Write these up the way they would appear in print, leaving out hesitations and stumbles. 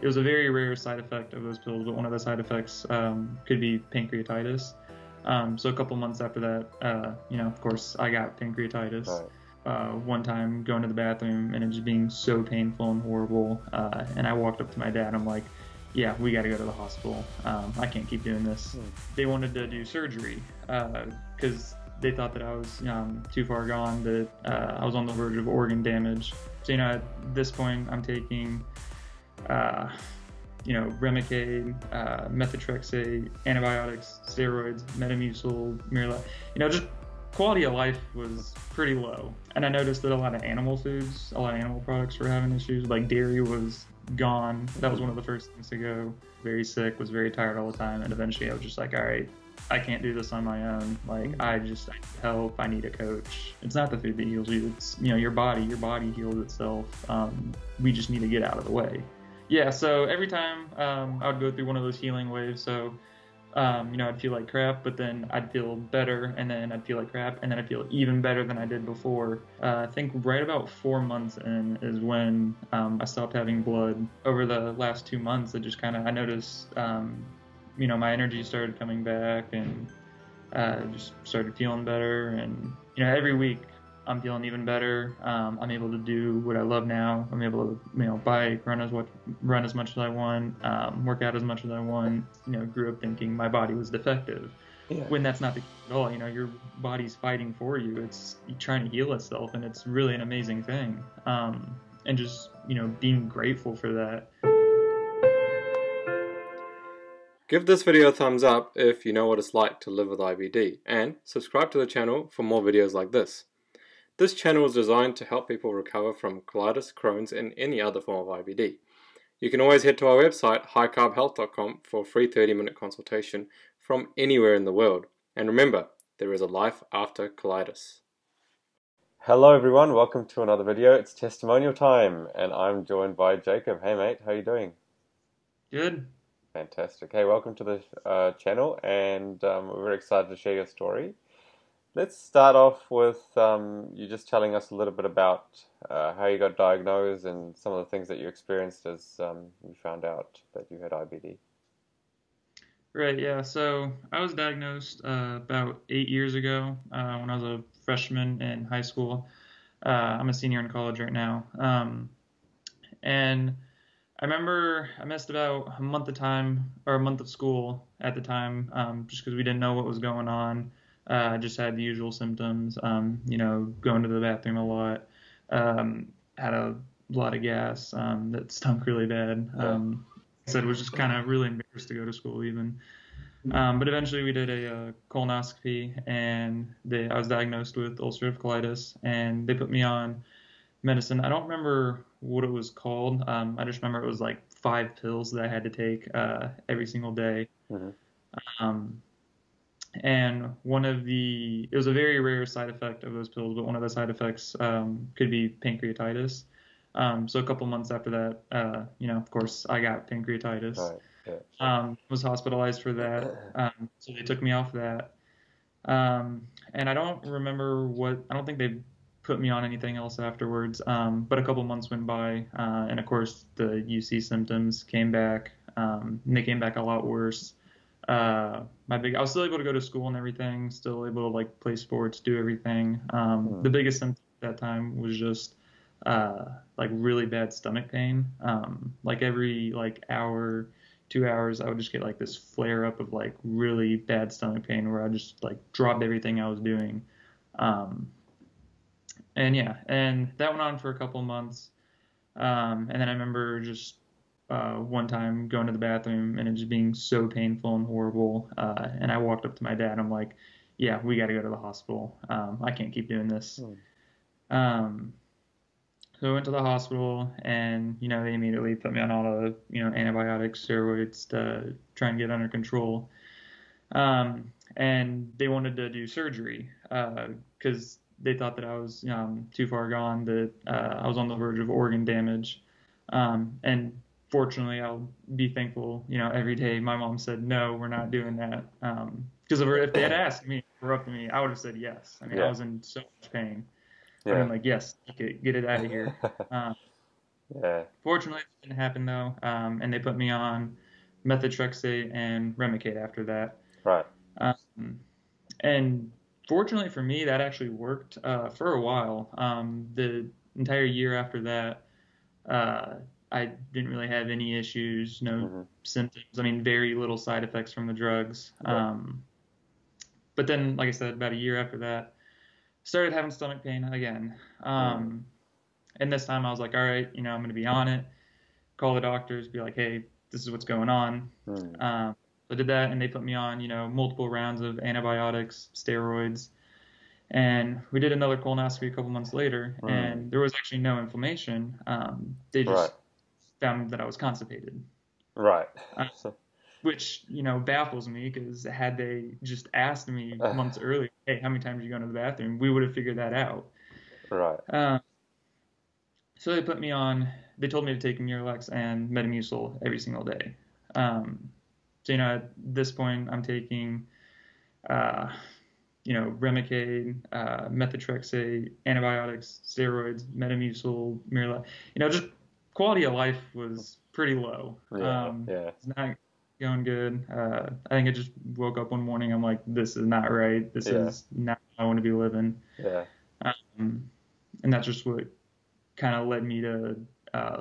It was a very rare side effect of those pills, but one of the side effects could be pancreatitis. So a couple months after that, of course, I got pancreatitis. Right. One time going to the bathroom and it just being so painful and horrible. And I walked up to my dad. I'm like, yeah, we got to go to the hospital. I can't keep doing this. They wanted to do surgery because they thought that I was too far gone, that I was on the verge of organ damage. So, at this point, I'm taking, Remicade, methotrexate, antibiotics, steroids, Metamucil, Miralax. Just quality of life was pretty low. And I noticed that a lot of animal products were having issues. Like dairy was gone. That was one of the first things to go. Very sick, was very tired all the time. And eventually I was just like, all right, I can't do this on my own. Like I need help. I need a coach. It's not the food that heals you. It's, your body heals itself. We just need to get out of the way. Yeah. So every time I would go through one of those healing waves. So, I'd feel like crap, but then I'd feel better, and then I'd feel like crap, and then I'd feel even better than I did before. I think right about 4 months in is when I stopped having blood. Over the last 2 months, I noticed, my energy started coming back, and just started feeling better. And, every week I'm feeling even better. I'm able to do what I love now. I'm able to, bike, run as much as I want, work out as much as I want. Grew up thinking my body was defective, when that's not the case at all. Your body's fighting for you. It's trying to heal itself, and it's really an amazing thing. And just, being grateful for that. Give this video a thumbs up if you know what it's like to live with IBD, and subscribe to the channel for more videos like this. This channel is designed to help people recover from colitis, Crohn's, and any other form of IBD. You can always head to our website, highcarbhealth.com, for a free 30-minute consultation from anywhere in the world. And remember, there is a life after colitis. Hello everyone, welcome to another video. It's testimonial time, and I'm joined by Jacob. Hey mate, how are you doing? Good. Fantastic. Hey, welcome to the channel, and we're very excited to share your story. Let's start off with you just telling us a little bit about how you got diagnosed and some of the things that you experienced as you found out that you had IBD. Right, yeah. So I was diagnosed about 8 years ago when I was a freshman in high school. I'm a senior in college right now. And I remember I missed about a month of school at the time, just because we didn't know what was going on. I just had the usual symptoms, going to the bathroom a lot, had a lot of gas that stunk really bad. I said was just kind of really embarrassed to go to school even. But eventually we did a colonoscopy, and I was diagnosed with ulcerative colitis, and they put me on medicine. I don't remember what it was called. I just remember it was like 5 pills that I had to take every single day. And it was a very rare side effect of those pills, but one of the side effects could be pancreatitis. So a couple months after that, of course, I got pancreatitis. Right. Yeah. Was hospitalized for that. So they took me off that. And I don't think they put me on anything else afterwards. But a couple months went by, and of course the UC symptoms came back, and they came back a lot worse. I was still able to go to school and everything, still able to play sports, do everything. The biggest symptom at that time was just really bad stomach pain. Every hour, 2 hours, I would just get this flare up of really bad stomach pain where I just dropped everything I was doing. And that went on for a couple months. And then I remember just one time going to the bathroom and it just being so painful and horrible. And I walked up to my dad. I'm like, yeah, we got to go to the hospital. I can't keep doing this. So I went to the hospital, and, they immediately put me on all the, antibiotics, steroids to try and get under control. And they wanted to do surgery because they thought that I was too far gone, that I was on the verge of organ damage. And fortunately, I'll be thankful, every day my mom said, no, we're not doing that. Because if they had asked me, interrupted me, I would have said yes. I mean, I was in so much pain. Yeah. I'm like, yes, get it out of here. Yeah. Fortunately, it didn't happen though, and they put me on methotrexate and Remicade after that. Right. Um, and fortunately for me, that actually worked for a while. The entire year after that, uh, I didn't really have any issues, no Mhm. symptoms. I mean, very little side effects from the drugs. Yeah. But then, like I said, about a year after that, started having stomach pain again. Mm. And this time I was like, all right, I'm going to be on it. Call the doctors, be like, hey, this is what's going on. Mm. So I did that, and they put me on, multiple rounds of antibiotics, steroids, and we did another colonoscopy a couple months later, Mm. and there was actually no inflammation. They Right. just found that I was constipated, Right. uh, which baffles me because had they just asked me months earlier, hey, how many times are you going to the bathroom, we would have figured that out. Right. Uh, so they put me on. They told me to take Miralax and Metamucil every single day. Um, so at this point, I'm taking uh, Remicade, methotrexate, antibiotics, steroids, Metamucil, Miralax. Just quality of life was pretty low. Yeah. Yeah. It's not going good. I think I just woke up one morning. I'm like, this is not right. This Yeah. is not how I want to be living. Yeah. Um, and that's just what kind of led me to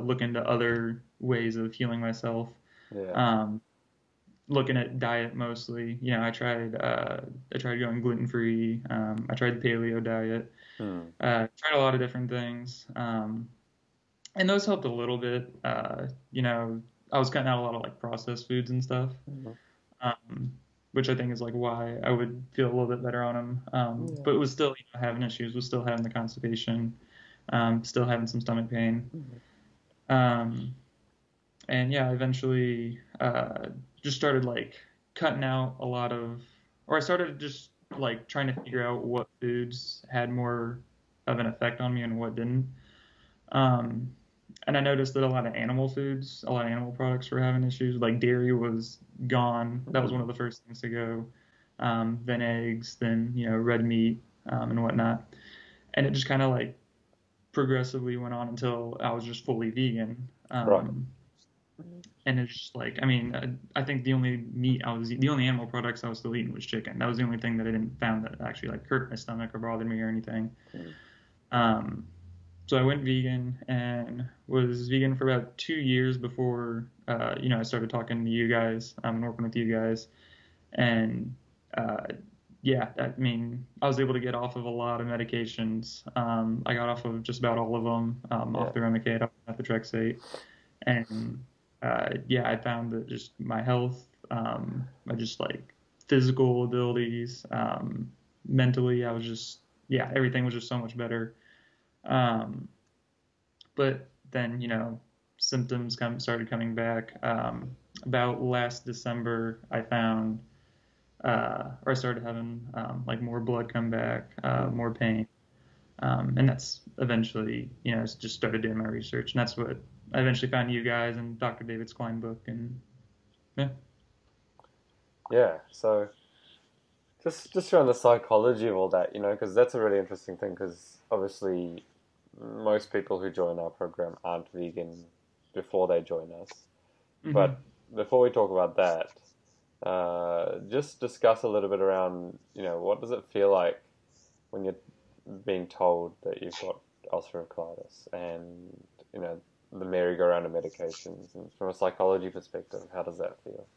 look into other ways of healing myself. Yeah. Um, Looking at diet mostly. I tried going gluten-free. I tried the paleo diet. Mm. Tried a lot of different things. And those helped a little bit. I was cutting out a lot of like processed foods and stuff. Mhm. Um, which I think is like why I would feel a little bit better on them. Yeah. But it was still, having issues, was still having the constipation, still having some stomach pain. Mhm. Um, and yeah, I eventually just started like cutting out a lot of, or I started just like trying to figure out what foods had more of an effect on me and what didn't. Um, and I noticed that a lot of animal foods, a lot of animal products were having issues. Like dairy was gone. That was one Mm. of the first things to go. Then eggs, then red meat and whatnot. And it just kind of like progressively went on until I was just fully vegan. Right. And it's just like, I mean, I think the only animal products I was still eating was chicken. That was the only thing that I didn't found that actually like hurt my stomach or bothered me or anything. Mm. Um, so I went vegan and was vegan for about 2 years before, I started talking to you guys, and working with you guys. And, uh, yeah, I mean, I was able to get off of a lot of medications. I got off of just about all of them, Yeah. off the Remicade, off the methotrexate. And yeah, I found that just my health, my just like physical abilities, mentally, I was just, yeah, everything was just so much better. Um, but then, symptoms started coming back. About last December, I found, or I started having like more blood come back, Mm. more pain. And that's eventually, just started doing my research, and that's what I eventually found you guys and Dr. David's Klein book, and yeah. Yeah. So just around the psychology of all that, because that's a really interesting thing. Because obviously, most people who join our program aren't vegan before they join us. Hmm. But before we talk about that, just discuss a little bit around, what does it feel like when you're being told that you've got ulcerative colitis and, the merry-go-round of medications. And from a psychology perspective, how does that feel?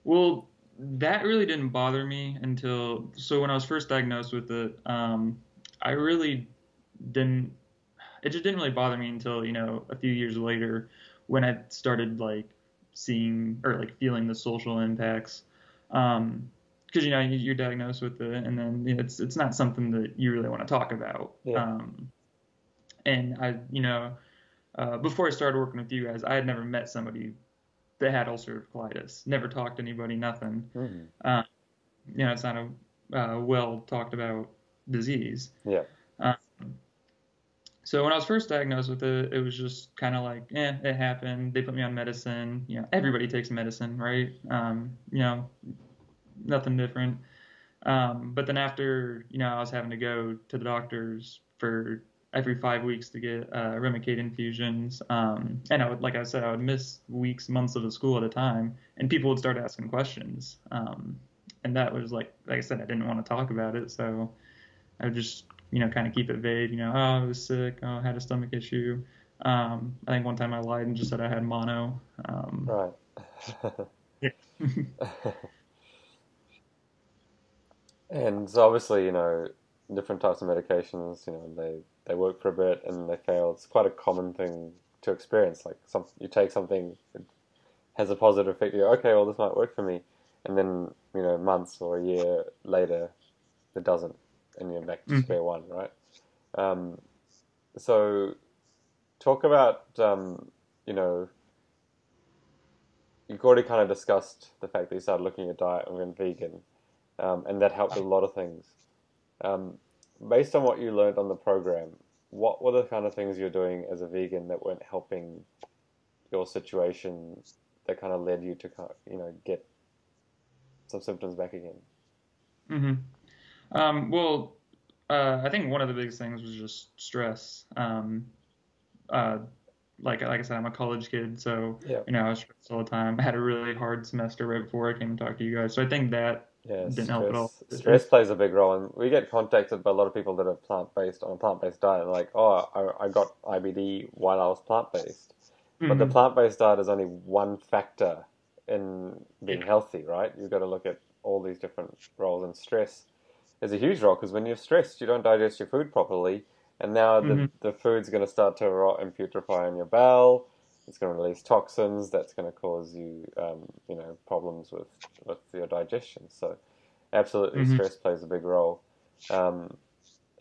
Well, that really didn't bother me until so when I was first diagnosed with it, I really didn't. It just didn't really bother me until a few years later when I started like seeing or like feeling the social impacts. Because you're diagnosed with it, and then it's not something that you really want to talk about. Yeah. And before I started working with you guys, I had never met somebody that had ulcerative colitis. Never talked to anybody, nothing. Mm. Uh, it's not a well talked about disease. Yeah. Uh, so when I was first diagnosed with it, it was just kind of like, it happened. They put me on medicine. Everybody takes medicine, right? Nothing different. But then after, I was having to go to the doctors for every 5 weeks to get Remicade infusions. And I would, like I said, I would miss weeks, months of school at a time, and people would start asking questions. And that was like I said, I didn't want to talk about it, so I would just, kind of keep it vague. Oh, I was sick. Oh, I had a stomach issue. I think one time I lied and just said I had mono. Right. Yeah. And so obviously, different types of medications, they work for a bit and they fail. It's quite a common thing to experience. Like you take something, it has a positive effect. You go, okay, well, this might work for me, and then months or a year later, it doesn't, and you're back to square one, right? So talk about, you've already kind of discussed the fact that you started looking at diet and went vegan, and that helped with a lot of things. Based on what you learned on the program, what were the kind of things you're doing as a vegan that weren't helping your situation that kind of led you to, get some symptoms back again? Well, I think one of the biggest things was just stress. Uh, like I said, I'm a college kid, so Yeah. I was stressed all the time. I had a really hard semester right before I came and talked to you guys, so I think that Yeah, didn't help at all. stress plays a big role, and we get contacted by a lot of people that are plant-based on a plant-based diet. They're like, oh, I got IBD while I was plant-based, but the Mm-hmm. plant-based diet is only one factor in being healthy, right? You've got to look at all these different roles, and stress is a huge role because when you're stressed, you don't digest your food properly, and now Mm-hmm. the food's going to start to rot and putrefy in your bowel. It's going to release toxins. That's going to cause you, problems with your digestion. So, absolutely, Mm-hmm. stress plays a big role. Um,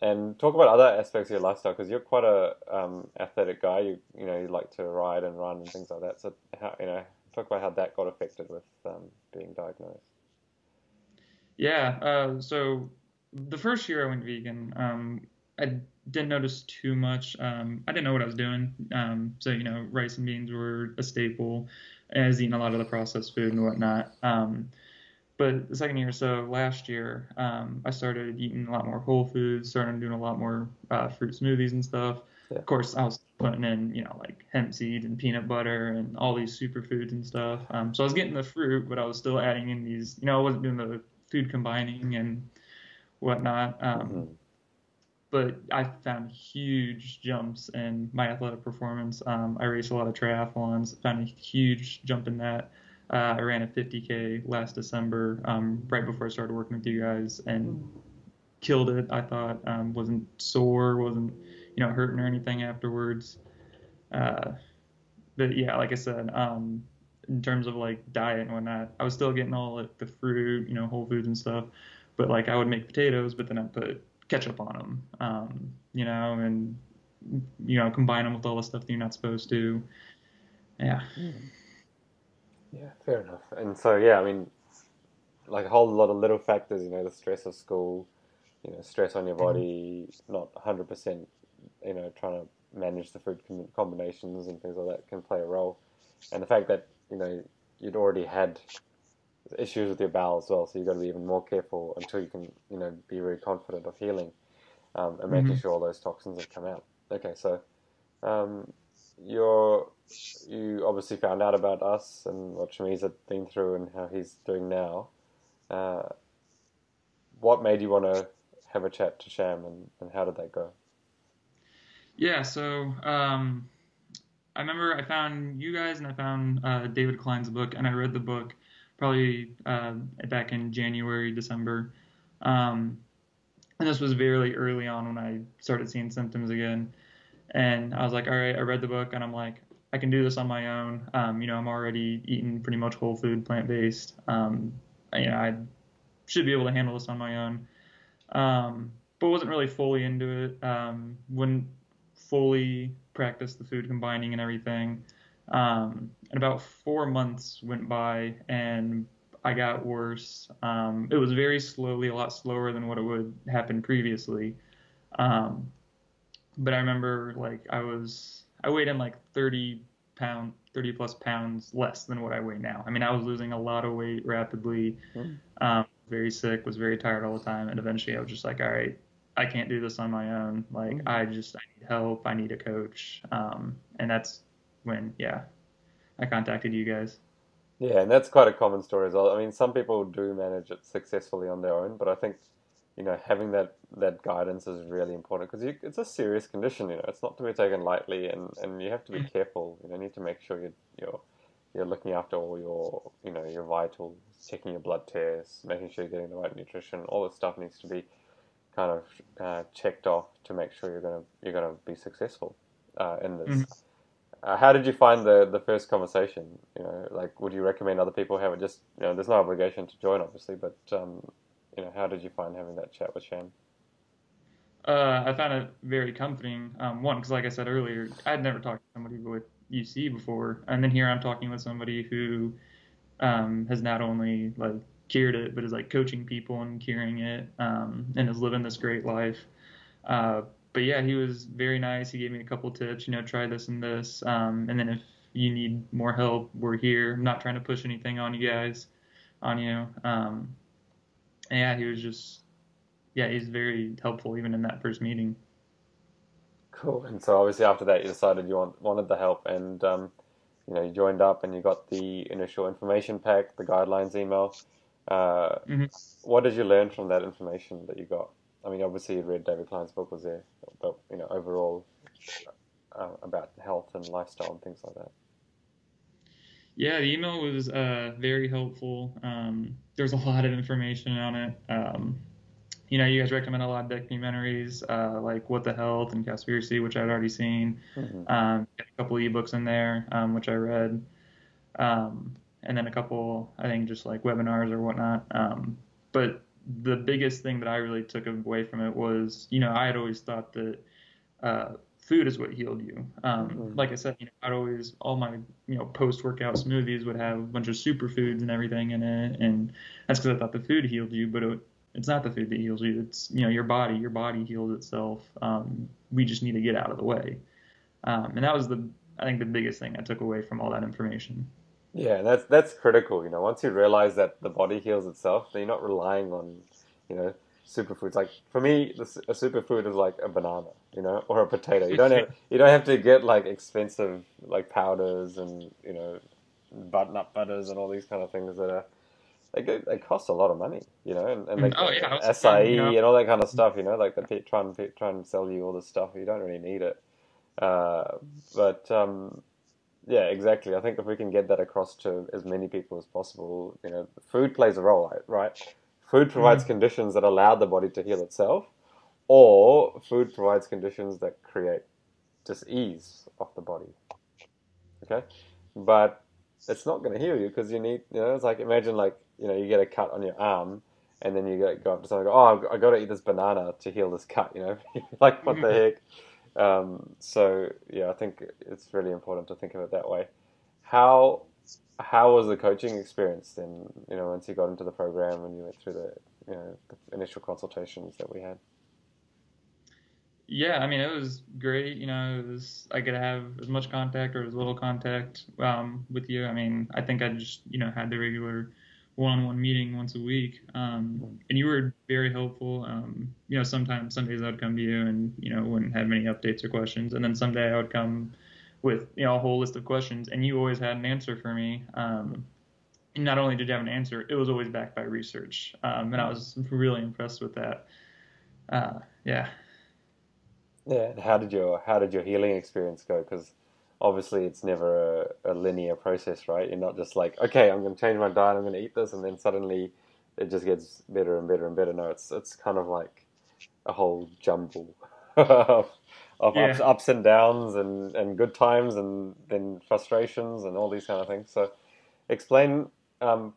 and talk about other aspects of your lifestyle because you're quite a athletic guy. You like to ride and run and things like that. So, how, talk about how that got affected with being diagnosed. Yeah. So the first year I went vegan, I didn't notice too much. I didn't know what I was doing. So rice and beans were a staple. And I was eating a lot of the processed food and whatnot. But the second year, so last year, I started eating a lot more whole foods, started doing a lot more fruit smoothies and stuff. Yeah. Of course, I was putting in, like hemp seeds and peanut butter and all these superfoods and stuff. So I was getting the fruit, but I was still adding in these, I wasn't doing the food combining and whatnot. Mm-hmm. But I found huge jumps in my athletic performance. I raced a lot of triathlons, found a huge jump in that. I ran a 50K last December, right before I started working with you guys, and killed it. I thought wasn't sore, wasn't hurting or anything afterwards. Uh, but yeah, like I said, in terms of like diet and whatnot, I was still getting all like the fruit, whole foods and stuff. But like I would make potatoes, but then I'd put ketchup on them, and combine them with all the stuff that you're not supposed to. Yeah. Yeah, fair enough. And so, yeah, I mean, like a whole lot of little factors, the stress of school, stress on your body, not 100%, trying to manage the food combinations and things like that can play a role. And the fact that, you'd already had issues with your bowel as well, so you've got to be even more careful until you can, be very confident of healing and making Mm-hmm. sure all those toxins have come out. Okay, so um, you obviously found out about us and what Shamiz had been through and how he's doing now. Uh, what made you want to have a chat to Sham and how did that go? Yeah. So I remember I found you guys and I found David Klein's book, and I read the book probably back in January, December. Um, and this was very early on when I started seeing symptoms again. And I was like, all right, I read the book, and I'm like, I can do this on my own. I'm already eating pretty much whole food, plant-based. I should be able to handle this on my own. But wasn't really fully into it. Wouldn't fully practice the food combining and everything. And about 4 months went by, and I got worse. It was very slowly, a lot slower than what it would happen previously. Um, but I remember like I weighed in like 30 plus pounds less than what I weigh now. I mean, I was losing a lot of weight rapidly. Hmm? Very sick, was very tired all the time, and eventually I was just like, all right, I can't do this on my own. Like I need help. I need a coach. And that's when, yeah, I contacted you guys. Yeah, and that's quite a common story as well. I mean, some people do manage it successfully on their own, but I think, having that guidance is really important because it's a serious condition. It's not to be taken lightly, and you have to be careful. You need to make sure you're looking after all your vitals, checking your blood tests, making sure you're getting the right nutrition. All this stuff needs to be kind of checked off to make sure you're gonna be successful in this. Mhm. How did you find the first conversation? Like, would you recommend other people have it? Just, there's no obligation to join, obviously, but how did you find having that chat with Shan? I found it very comforting. One, because like I said earlier, I'd never talked to somebody with UC before, and then here I'm talking with somebody who has not only like cured it, but is like coaching people and curing it, and is living this great life. Uh, but yeah, he was very nice. He gave me a couple tips, try this and this, and then if you need more help, we're here. I'm not trying to push anything on you guys, on you. And yeah, he was just, yeah, he's very helpful even in that first meeting. Cool. And so obviously after that, you decided you wanted the help, and you joined up and you got the initial information pack, the guidelines email. Uh, Hmm. what did you learn from that information that you got? I mean, obviously you read David Klein's book was there, but overall about health and lifestyle and things like that. Yeah, the email was very helpful. There's a lot of information on it. You guys recommend a lot of documentaries like What the Health and Conspiracy, which I'd already seen. Hmm. Got a couple ebooks in there, which I read. And then a couple, I think, just like webinars or whatnot. But the biggest thing that I really took away from it was, I had always thought that uh, food is what healed you. Hmm. Like I said, I'd always, all my, post-workout smoothies would have a bunch of superfoods and everything in it. And that's because I thought the food healed you, but it's not the food that heals you. It's, your body. Your body heals itself. We just need to get out of the way. And that was I think the biggest thing I took away from all that information. Yeah, that's critical. Once you realize that the body heals itself, then you're not relying on, you know, superfoods. Like for me, a superfood is like a banana, or a potato. You don't have to get like expensive like powders and nut butters and all these kind of things that are they cost a lot of money, and like Oh yeah, I was saying, acai and all that kind of stuff. Like try and sell you all this stuff. You don't really need it. Uh, but yeah, exactly. I think if we can get that across to as many people as possible, food plays a role, right? Food provides mhm. conditions that allow the body to heal itself, or food provides conditions that create dis-ease of the body. Okay, but it's not going to heal you because you need, it's like imagine like you get a cut on your arm, and then you go up to someone and go, oh, I got to eat this banana to heal this cut. Like what the heck? So yeah, I think it's really important to think of it that way. How how was the coaching experience then? Once you got into the program and you went through the initial consultations that we had. Yeah, I mean, it was great. I could have as much contact or as little contact with you. I mean, I think I just, had the regular one-on-one meeting once a week. And you were very helpful. Sometimes, some days I'd come to you and, wouldn't have many updates or questions. And then someday I would come with, a whole list of questions, and you always had an answer for me. And not only did you have an answer, it was always backed by research. And I was really impressed with that. Yeah. Yeah, and how did your healing experience go? Because obviously it's never a linear process, right? You're not just like, okay, I'm going to change my diet, I'm going to eat this, and then suddenly it just gets better and better and better. No, it's kind of like a whole jumble of, of ups, Yeah. ups and downs and good times and then frustrations and all these kind of things. So explain,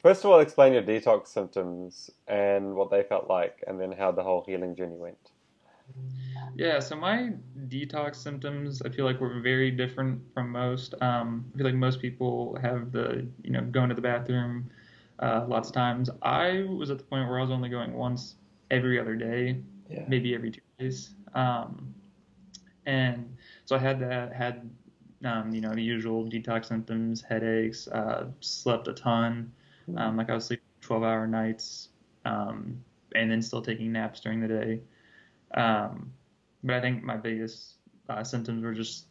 first of all, explain your detox symptoms and what they felt like, and then how the whole healing journey went. Yeah, so my detox symptoms, I feel like were very different from most. I feel like most people have going to the bathroom lots of times. I was at the point where I was only going once every other day, Yeah. maybe every 2 days. And so I had the usual detox symptoms, headaches, slept a ton. Mm. Like I was sleeping 12-hour nights, and then still taking naps during the day. But I think my biggest symptoms were just,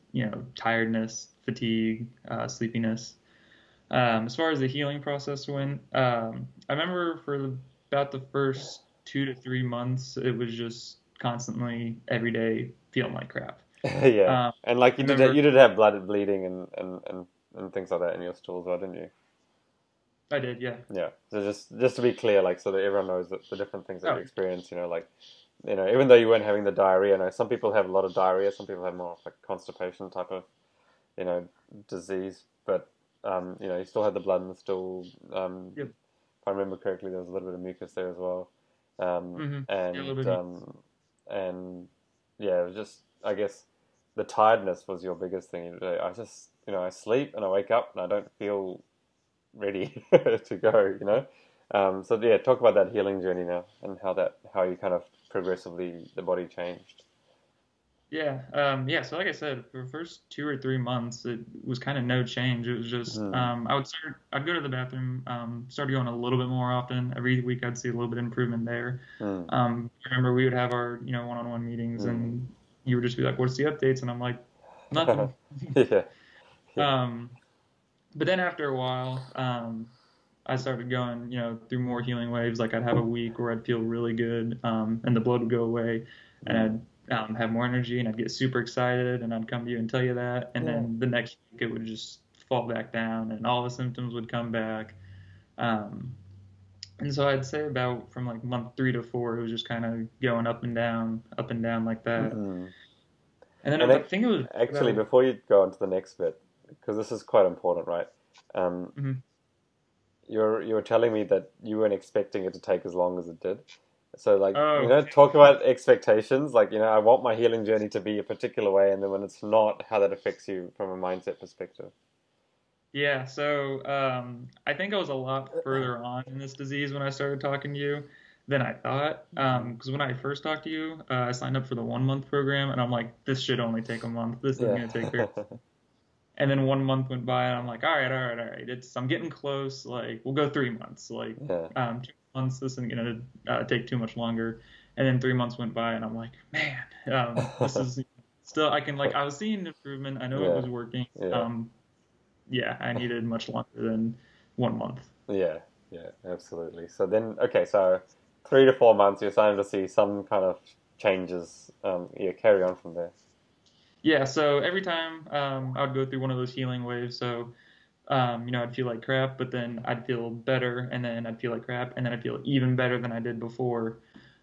tiredness, fatigue, sleepiness. As far as the healing process went, I remember about the first 2 to 3 months, it was just constantly every day feeling like crap. Yeah, Um, and like I remember you did have blood bleeding and things like that in your stools, right, didn't you? I did, yeah. Yeah. So just to be clear, like so that everyone knows that the different things that you Oh, experience, like even though you weren't having the diarrhea, some people have a lot of diarrhea, some people have more of like constipation type of you know disease, but you still had the blood in the stool. yep. If I remember correctly, there was a little bit of mucus there as well, Yeah, a little and bit. and yeah, it was just I guess the tiredness was your biggest thing. I just I sleep and I wake up and I don't feel ready to go. So yeah, talk about that healing journey now and how you kind of progressively the body changed. Yeah, yeah. So like I said, for the first 2 or 3 months, it was kind of no change. It was just Mm, I'd go to the bathroom, start going a little bit more often. Every week, I'd see a little bit of improvement there. mm, I remember we would have our one-on-one meetings, mm. and you would just be like, "What's the updates?" And I'm like, "Nothing." Yeah, yeah. Um, but then after a while, I started going, through more healing waves. Like I'd have a week where I'd feel really good, and the blood would go away, Mm. and I'd have more energy, and I'd get super excited, and I'd come to you and tell you that, and Yeah. then the next week it would just fall back down, and all the symptoms would come back. Um, and so I'd say about from like month 3 to 4, it was just kind of going up and down like that. Mm. And then And I think it was actually, about. before you go on to the next bit, because this is quite important, right? Um, Mhm. you're telling me that you weren't expecting it to take as long as it did. So like, Oh, talk about expectations. Like, I want my healing journey to be a particular way, and then when it's not, how that affects you from a mindset perspective. yeah. So I think I was a lot further on in this disease when I started talking to you than I thought. Mm. Because when I first talked to you, I signed up for the 1 month program, and I'm like, this should only take a month. This isn't Yeah. gonna take very. And then 1 month went by, and I'm like, all right, all right, all right. I'm getting close. Like we'll go 3 months. Like Yeah. 2 months. This isn't gonna take too much longer. And then 3 months went by, and I'm like, man, this is still. I can like I was seeing improvement. I know it Yeah. was working. Yeah. Yeah, I needed much longer than 1 month. Yeah. Yeah. Absolutely. So then, okay, so 3 to 4 months, you're starting to see some kind of changes. Yeah. Carry on from there. Yeah, so every time I would go through one of those healing waves, so I'd feel like crap, but then I'd feel better, and then I'd feel like crap, and then I'd feel even better than I did before.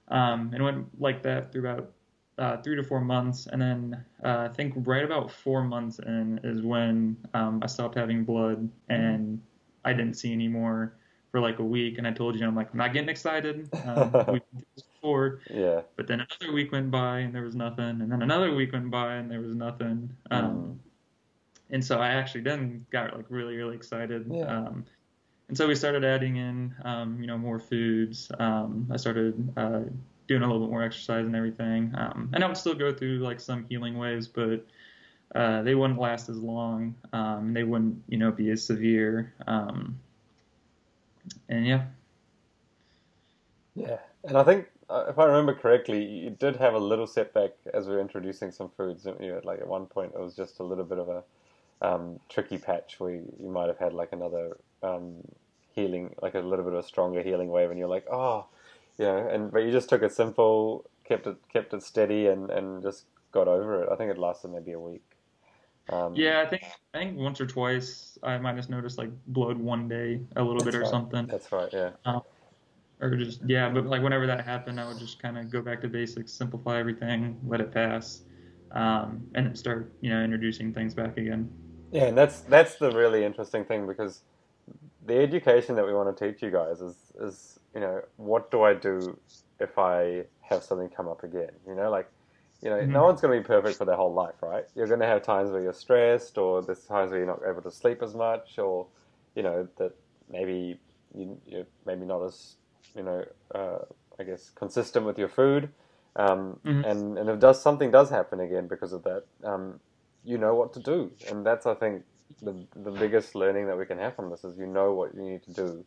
And it went like that through about 3 to 4 months, and then I think right about 4 months in is when I stopped having blood, and I didn't see any more for like a week. And I told you, I'm like, I'm not getting excited. We've been through this before. Yeah. But then another week went by and there was nothing, and then another week went by and there was nothing. Mm. And so I actually then got like really, really excited. Yeah. And so we started adding in, more foods. I started doing a little bit more exercise and everything. And I would still go through like some healing waves, but they wouldn't last as long. They wouldn't, be as severe. And yeah. Yeah, and I think if I remember correctly, you did have a little setback as we were introducing some foods, didn't you? Like at one point, it was just a little bit of a tricky patch where you might have had like another healing, like a little bit of a stronger healing wave, and you're like, oh, and but you just took it simple, kept it steady, and just got over it. I think it lasted maybe a week. Um, Yeah, I think once or twice I might have noticed like blood one day a little bit that's or right. something. That's right. Yeah. Um, or just yeah, but like whenever that happened, I would just kind of go back to basics, simplify everything, let it pass, and then start introducing things back again. Yeah, and that's the really interesting thing because the education that we want to teach you guys is what do I do if I have something come up again? Like no Hmm. one's going to be perfect for their whole life, right? You're going to have times where you're stressed, or there's times where you're not able to sleep as much, or that maybe you're maybe not as you know uh, I guess consistent with your food, Hmm. and if does something does happen again because of that, you know what to do, and that's I think the biggest learning that we can have from this is what you need to do,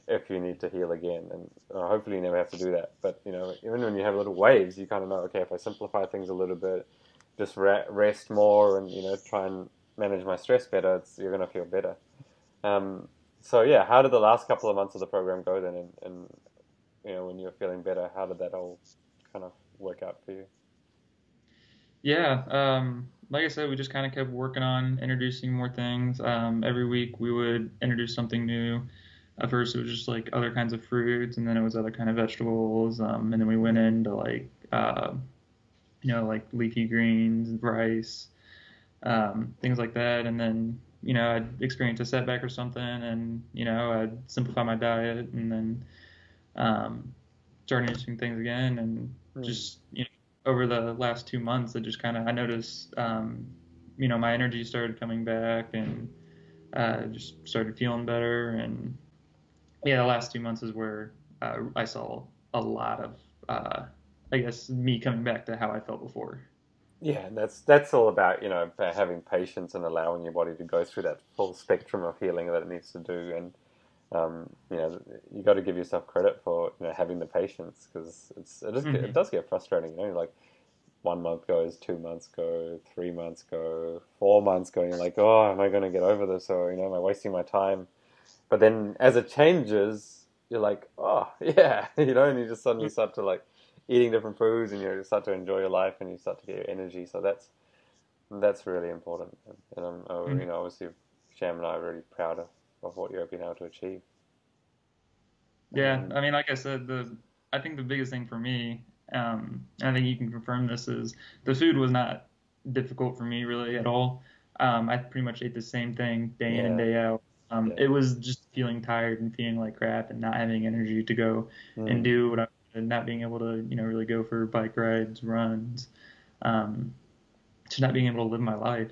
if you need to heal again. And hopefully you never have to do that. But, even when you have little waves, you kind of know, okay, if I simplify things a little bit, just rest more and, try and manage my stress better, you're going to feel better. So yeah, how did the last couple of months of the program go then? And when you were feeling better, how did that all kind of work out for you? Yeah, like I said, we just kind of kept working on introducing more things. Every week we would introduce something new. At first it was just like other kinds of fruits, and then it was other kind of vegetables, and then we went into like like leafy greens, rice, things like that. And then I'd experience a setback or something, and I'd simplify my diet, and then start introducing things again, and Hmm. just over the last 2 months, it just kind of I noticed my energy started coming back, and just started feeling better. And yeah, the last 2 months is where I saw a lot of I guess me coming back to how I felt before. Yeah, and that's all about, having patience and allowing your body to go through that full spectrum of healing that it needs to do. And you got to give yourself credit for having the patience, because it Hmm. does get frustrating. Like 1 month goes, 2 months go, 3 months go, 4 months go. And you're like, oh, am I going to get over this? Or am I wasting my time? But then as it changes, you're like, oh yeah, and you just suddenly start to like eating different foods, and you start to enjoy your life, and you start to get your energy. So that's really important. And I'm, obviously, Sham and I are really proud of what you've been able to achieve. Yeah, Um, I mean, like I said, I think the biggest thing for me, and I think you can confirm this, is the food was not difficult for me really at all. I pretty much ate the same thing day in and yeah, day out. yeah. It was just feeling tired and feeling like crap and not having energy to go and Mm, do what I wanted, not being able to, really go for bike rides, runs, um, just not being able to live my life.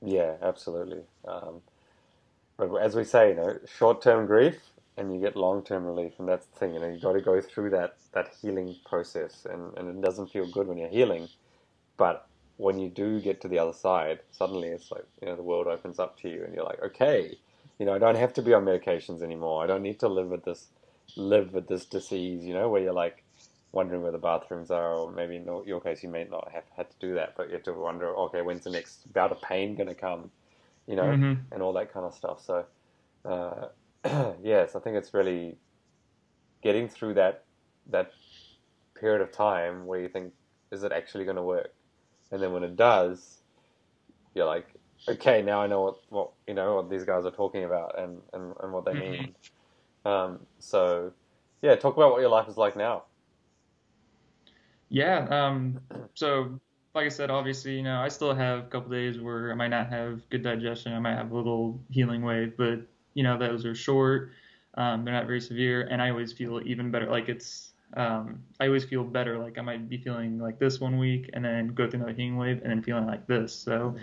yeah, absolutely. But as we say, short-term grief, and you get long-term relief, and that's the thing. You got to go through that healing process, and it doesn't feel good when you're healing. But when you do get to the other side, suddenly it's like, the world opens up to you, and you're like, okay, I don't have to be on medications anymore. I don't need to live with this disease, where you're like wondering where the bathrooms are, or maybe in your case, you may not have had to do that, but you have to wonder, okay, when's the next bout of pain going to come, you know, Hmm. and all that kind of stuff. So, uh, yes, I think it's really getting through that period of time where you think, is it actually going to work? And then when it does, you're like, okay, now I know what these guys are talking about, and what they Hmm. mean. So yeah, talk about what your life is like now. Yeah. So like I said, obviously, I still have a couple days where I might not have good digestion. I might have a little healing wave, but those are short. They're not very severe, and I always feel even better. Like I always feel better. Like I might be feeling like this one week, and then go through another healing wave, and then feeling like this. So,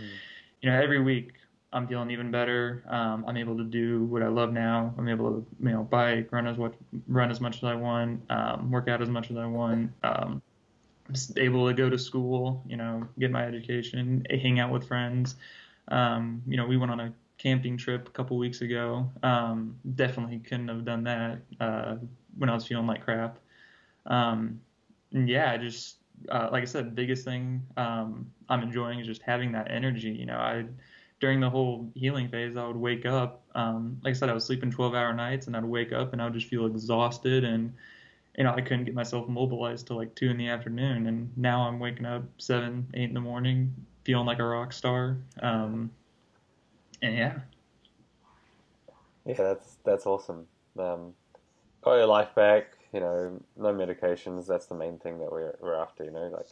Mm. every week I'm feeling even better. I'm able to do what I love now. I'm able to, bike, run as much as I want, work out as much as I want. Just able to go to school, get my education, hang out with friends. We went on a camping trip a couple weeks ago. Definitely couldn't have done that when I was feeling like crap. And yeah, just like I said, biggest thing I'm enjoying is just having that energy. I during the whole healing phase, I would wake up. Like I said, I was sleeping 12-hour nights, and I'd wake up and I would just feel exhausted, and I couldn't get myself mobilized till like 2 in the afternoon. And now I'm waking up 7, 8 in the morning, feeling like a rock star. And yeah, Yeah, that's awesome. Got your life back. No medications. That's the main thing that we're after. Like,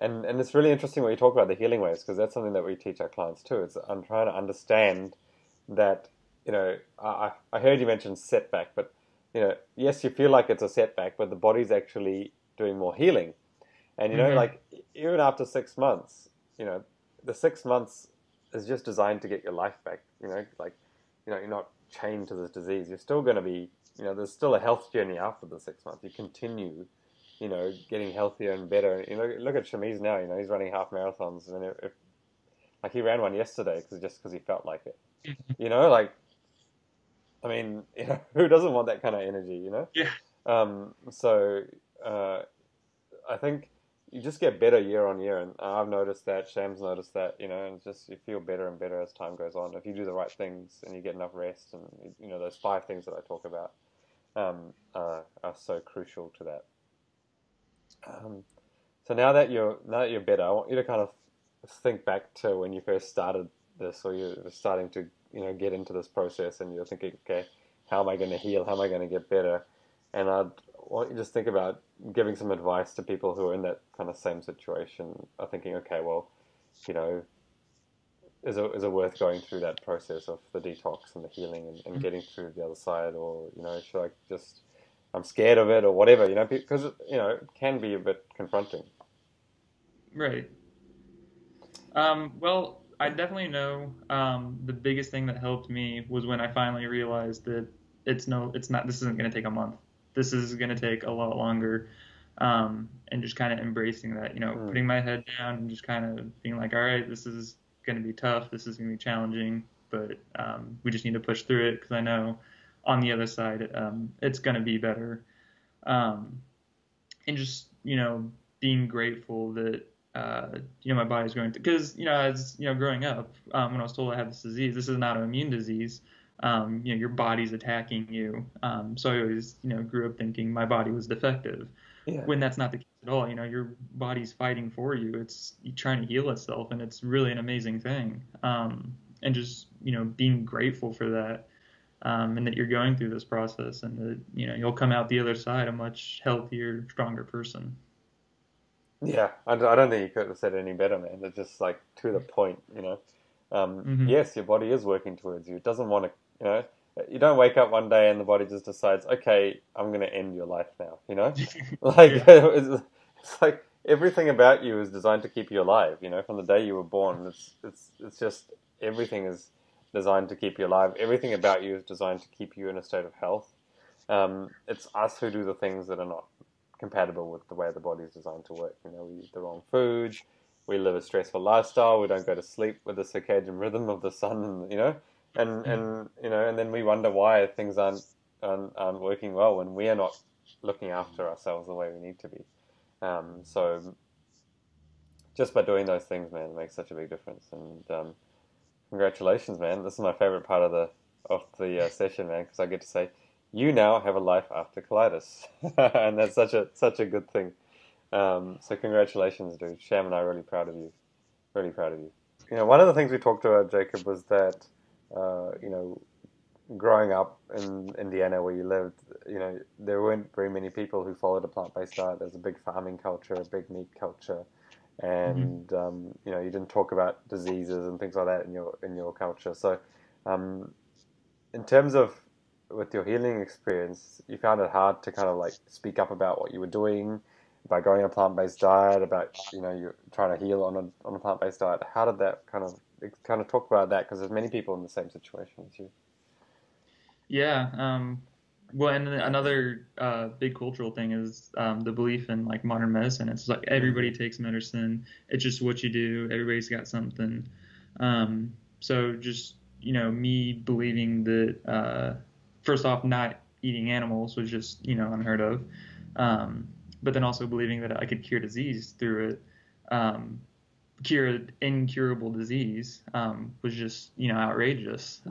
and it's really interesting what you talk about the healing waves, because that's something that we teach our clients too. I'm trying to understand that. I heard you mention setback, but yes, you feel like it's a setback, but the body's actually doing more healing. And hmm like even after 6 months, the 6 months is just designed to get your life back. Like you're not chained to this disease. You're still going to be, there's still a health journey after the 6 months. You continue, getting healthier and better. Look at Shamiz now. He's running half marathons, and like he ran one yesterday because he felt like it. Like I mean, who doesn't want that kind of energy, Yeah. So I think you just get better year on year, and I've noticed that. Sham's noticed that, and it's just you feel better and better as time goes on. If you do the right things and you get enough rest, and those 5 things that I talk about are so crucial to that. Um, so now that you're better, I want you to kind of think back to when you first started this, or you were starting to get into this process, and you're thinking, okay, how am I going to heal? How am I going to get better? And I'd want you to just think about giving some advice to people who are in that kind of same situation, are thinking, okay, well, you know, is it worth going through that process of the detox and the healing, and getting through the other side, or should I just, I'm scared of it, or whatever, because it can be a bit confronting. Right. Well, I definitely know the biggest thing that helped me was when I finally realized that it's not, this isn't going to take a month. This is going to take a lot longer. And just kind of embracing that, Mm. putting my head down and just kind of being like, all right, this is going to be tough. This is going to be challenging, but we just need to push through it because I know on the other side, it's going to be better. Um, and just being grateful that my body's going through, because as growing up, when I was told I had this disease, this is an autoimmune disease. Your body's attacking you. So I always grew up thinking my body was defective, Yeah. when that's not the case at all. Your body's fighting for you. It's trying to heal itself, and it's really an amazing thing. And just being grateful for that, and that you're going through this process, and that you'll come out the other side a much healthier, stronger person. Yeah, I don't think you could have said it any better, man. It's just like to the point. Hmm. Yes, your body is working towards you. It doesn't want to, you don't wake up one day and the body just decides, okay, I'm going to end your life now. Like, Yeah. it's like everything about you is designed to keep you alive. From the day you were born, it's just everything is designed to keep you alive. Everything about you is designed to keep you in a state of health. It's us who do the things that are not compatible with the way the body is designed to work. We eat the wrong foods, we live a stressful lifestyle, we don't go to sleep with the circadian rhythm of the sun, and then we wonder why things aren't working well when we are not looking after ourselves the way we need to be. So just by doing those things, man, it makes such a big difference. And congratulations, man. This is my favorite part of the session, man, because I get to say you now have a life after colitis, and that's such a good thing. So congratulations, dude. Sham and I are really proud of you. Really proud of you. One of the things we talked about, Jacob, was that uh, you know, growing up in Indiana where you lived, there weren't very many people who followed a plant-based diet. There's a big farming culture, a big meat culture, Hmm. and you didn't talk about diseases and things like that in your culture. So, um, in terms of with your healing experience, you found it hard to kind of like speak up about what you were doing by going on a plant-based diet, about you're trying to heal on a plant-based diet. How did that kind of talk about that? Because there's many people in the same situation as you. Yeah. Well, and then another big cultural thing is the belief in like modern medicine. It's like everybody Mm. takes medicine. It's just what you do. Everybody's got something. So just me believing that first off, not eating animals was just unheard of. Um, but then also believing that I could cure disease through it. Cure an incurable disease was just outrageous.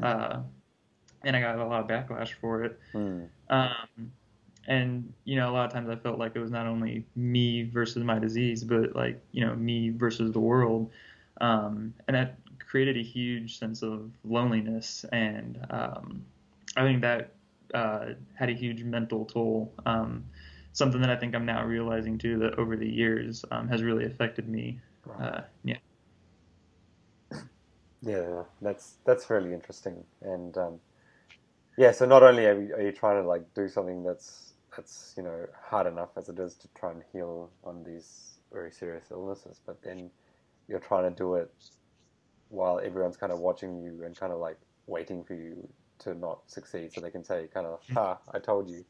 And I got a lot of backlash for it. Mm. Um, and a lot of times I felt like it was not only me versus my disease, but like me versus the world, and that created a huge sense of loneliness, and I think that had a huge mental toll. Something that I think I'm now realizing too, that over the years has really affected me. Right. Yeah. Yeah, that's really interesting. And yeah, so not only are you trying to like do something that's hard enough as it is to try and heal on these very serious illnesses, but then you're trying to do it while everyone's kind of watching you and kind of like waiting for you to not succeed, so they can say kind of, "Ha, I told you,"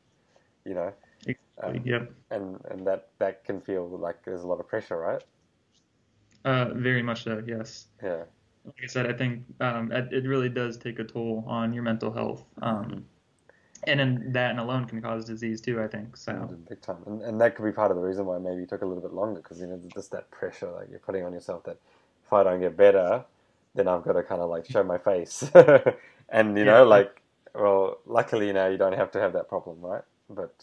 you know, Exactly. um, Yep. and that can feel like there's a lot of pressure, right? Very much so. Yes. Yeah. Like I said, I think it really does take a toll on your mental health. And then that alone can cause disease too, I think. So. Big time. And that could be part of the reason why maybe you took a little bit longer, because, you know, just that pressure like you're putting on yourself that if I don't get better, then I've got to kind of like show my face. And, you know, Yeah. like, well, luckily now you don't have to have that problem, right? But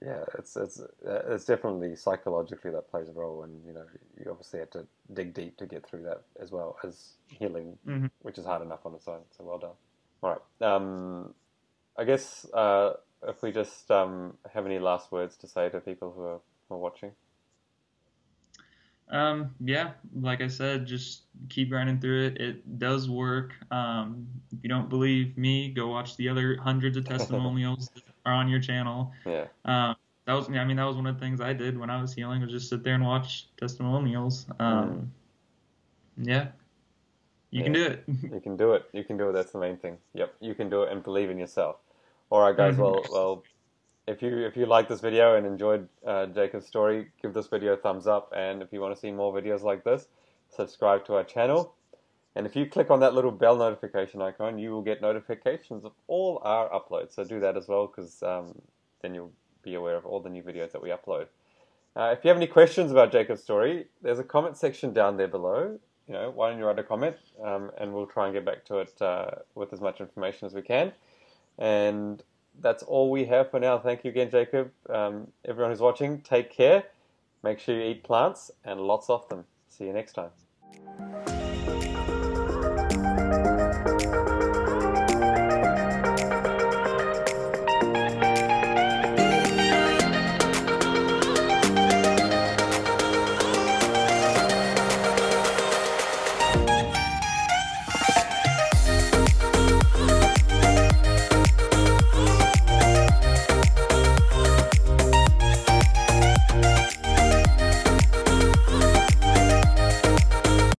yeah, it's definitely psychologically that plays a role, and, you know, you obviously had to dig deep to get through that as well as healing, Hmm. which is hard enough on its own. So well done. All right. I guess if we just have any last words to say to people who are watching. Yeah, like I said, just keep grinding through it. It does work. If you don't believe me, go watch the other hundreds of testimonials that are on your channel. Yeah, That was, I mean, that was one of the things I did when I was healing, was just sit there and watch testimonials. Yeah, you can yeah. do it. You can do it. You can do it. That's the main thing. Yep, you can do it and believe in yourself. All right, guys. Mhm. Well, if you like this video and enjoyed Jacob's story, give this video a thumbs up. And if you want to see more videos like this, subscribe to our channel. And if you click on that little bell notification icon, you will get notifications of all our uploads. So do that as well, because then you'll be aware of all the new videos that we upload. If you have any questions about Jacob's story, there's a comment section down there below. You know, why don't you write a comment, and we'll try and get back to it with as much information as we can. And that's all we have for now. Thank you again, Jacob. Everyone who's watching, take care. Make sure you eat plants and lots of them. See you next time.